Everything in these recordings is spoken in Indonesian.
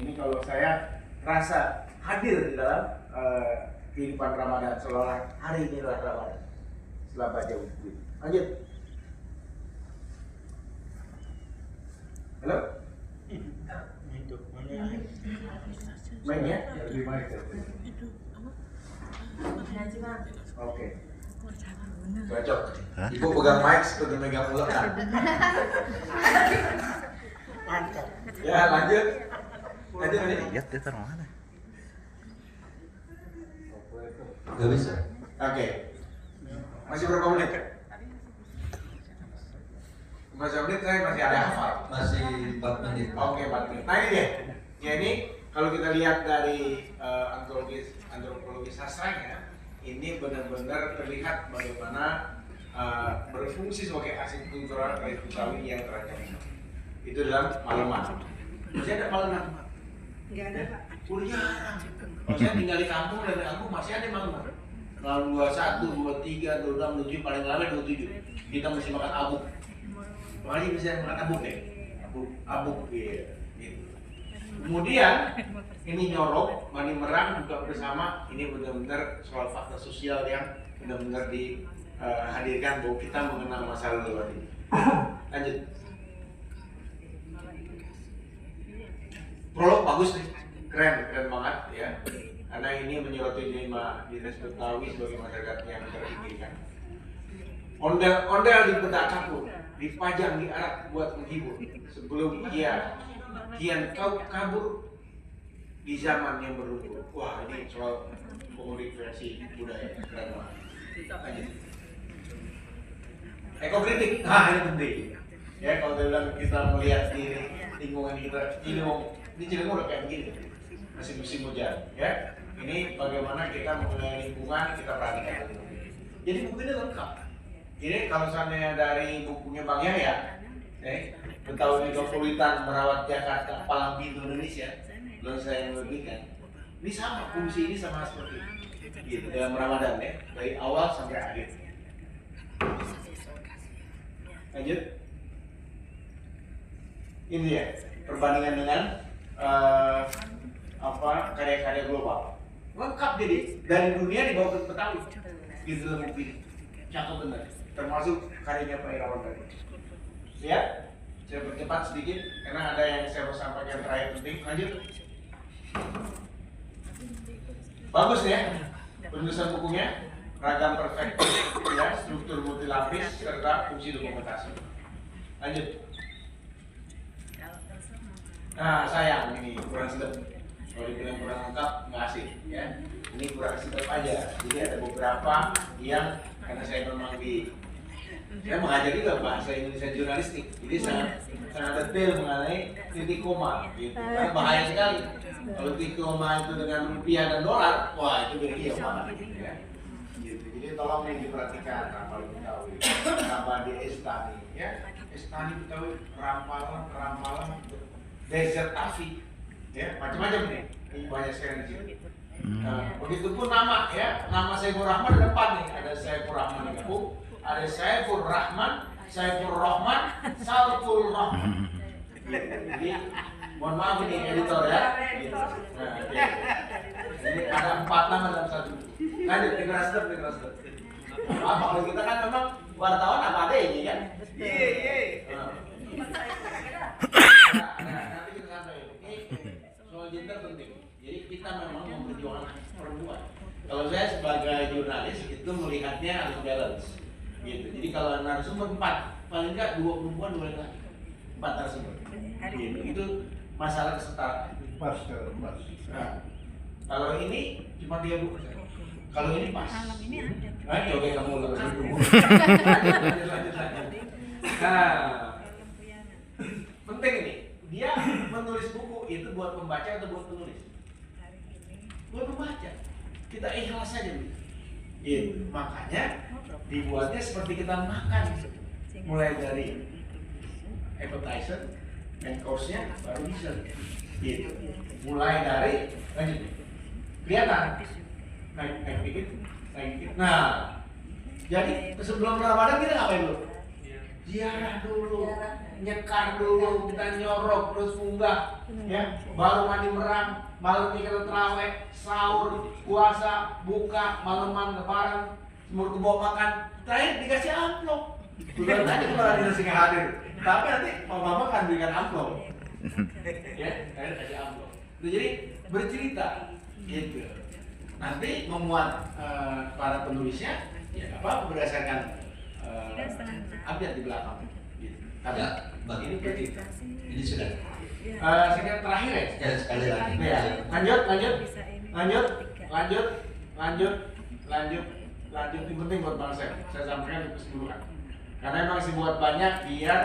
ini kalau saya rasa hadir di dalam kehidupan Ramadan, seolah hari ini adalah Ramadan setelah baca buku. Lanjut. Halo? Main ya? Oke. Cocok. Ibu pegang mic seperti megang ular. Mantap. Ya, lanjut. Lanjut ini. Lihat dia taruh mana? Gak bisa. Oke. Masih berapa menit? Masih menit saya masih ada hafal. Masih 4 menit. Oke, 4 menit. Nah ini dia. Ya ini kalau kita lihat dari antropologi sastranya, ini benar-benar terlihat bagaimana berfungsi sebagai aset kultural kayu Betawi yang terancam. Itu dalam Maleman. Masih ada Maleman? Enggak ada, Pak. Udah jarang. Kalau saya tinggal di kampung, dari kampung masih ada Maleman. Lalu 21, 23, 26, 27, paling lama 27. Kita mesti makan abuk. Makanya bisa makan abuk deh. Abuk gitu. Kemudian ini nyorok, mani merang buka bersama. Ini benar-benar soal fakta sosial yang benar-benar dihadirkan bahwa kita mengenal masa lalu ini. Lanjut. Prolog bagus nih, keren banget ya. Karena ini menyoroti dilema dinas Betawi sebagai masyarakat yang terpinggirkan. Ondel-ondel di bedak kapur, dipajang di arak buat menghibur. Sebelum ia kian kau kabur di zaman yang berlumpur. Wah, ini soal pengorientasi budaya keren banget. Lanjut. Ekokritik, nah ini penting. Ya kalau dia bilang kita melihat di lingkungan kita, ini Cilengsi udah kayak begini, masih musim hujan. Ya, ini bagaimana kita mengenai lingkungan, kita perhatikan. Jadi buku ini lengkap. Ini kalau misalnya dari bukunya Bang Yahya, Betawi Metropolitan Merawat Jakarta Palang Pintu Indonesia, belum saya lebihkan. Ini sama, fungsi ini sama seperti itu dalam Ramadan ya, dari awal sampai akhir. Lanjut. Ini ya, perbandingan dengan karya-karya global. Lengkap jadi dari dunia dibawa ke Betawi. Gitu dalam buku ini. Cakep benar. Termasuk karyanya Pak Irawan tadi. Ya, saya percepat sedikit karena ada yang saya mau sampaikan terakhir penting. Lanjut. Bagus ya, penulisan bukunya, ragam perspektif, ya, struktur multilapis serta fungsi dokumentasi. Lanjut. Nah, sayang ini kurang sedap. Kalau dibilang kurang lengkap, nggak asik ya. Ini kurang sedap aja. Jadi ada beberapa yang karena saya memang saya mengajar juga bahasa Indonesia jurnalistik, jadi sangat detail mengenai titik koma, gitu. Karena bahaya sekali. Kalau titik koma itu dengan rupiah dan dolar, wah itu beda banget. Ya. Gitu. Jadi tolong ini diperhatikan Rampal Betawi, nama di Estani, ya. Estani Betawi, Rampalan, Desert Tafi, ya macam-macam nih. Ini banyak sekali di sini. Nah, begitupun nama ya, nama Saiful Rahman ada 4 nih, ada Saiful Rahman Ibu, ada Saiful Rahman, Saiful Rahman, Salful Rahman. Jadi mohon maaf ini editor ya. Gitu. Nah, okay. Jadi ada 4 nama dalam satu. Lanjut dekorasi. Apa kalau kita kan memang wartawan apa adanya kan? Iya. Nanti kita sampai ini soal gender penting. Jadi kita memang memperjuangkan perempuan. Kalau saya sebagai jurnalis itu melihatnya harus balance, gitu. Jadi kalau narasumber 4, paling enggak 2 perempuan 2 laki-laki, 4 narasumber. Gitu. Itu masalah kesetaraan. Pas. Nah, kalau ini cuma 3 buku. Kalau ini pas. Ayo coba kamu lebih dulu. Lanjut. Nah, penting ini. Dia menulis buku itu buat pembaca atau buat penulis? Buat pembaca. Kita ikhlas saja gitu. Makanya dibuatnya seperti kita makan, mulai dari appetizer, main course-nya baru bisa gitu. Mulai dari lanjut. Kelihatan naik dikit. Nah, jadi sebelum Ramadan kita ngapain dulu? ziarah dulu, nyekar dulu, kita nyorok terus munggah, ya, baru mandi merang, malam ini kita terawih, sahur, puasa, buka, malaman, lebaran, semur kebawa makan, terakhir dikasih amplop. Bukan tadi kepala dinas yang hadir, tapi nanti mama akan berikan amplop, ya, terakhir kasih amplop. Jadi bercerita, gitu. Nanti memuat para penulisnya, ya apa berdasarkan update di belakang. Gitu. Karena ini bercerita. Ini sudah. Sekian terakhir ya. Sekali lagi. Ya. Lanjut. Yang penting buat bangsa. Saya sampaikan di keseluruhan. Karena emang sih buat banyak biar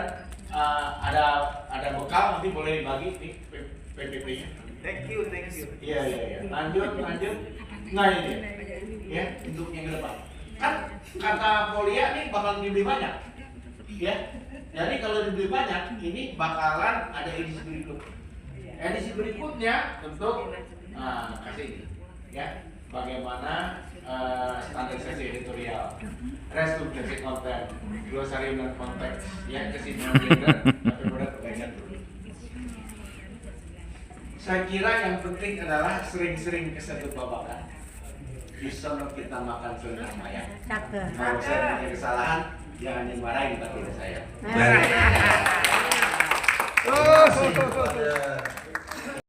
ada bekal nanti boleh dibagi nih PPP-nya. Thank you. Iya. Lanjut. Nah ini ya untuk yang ke depan. Kan kata Polia nih bakal dibeli banyak. Ya. Jadi kalau dibeli banyak, ini bakalan ada edisi berikut. Edisi berikutnya tentu kasih ya bagaimana standarisasi editorial, restrukturasi konten, glosarium dan konteks, ya kesimpulan gender, tapi pada perbaikan dulu. Saya kira yang penting adalah sering-sering kesentuh babakan. Bisa kita makan sering ya. Kalau saya punya kesalahan, jangan dimarahin tapi saya. Terima kasih kepada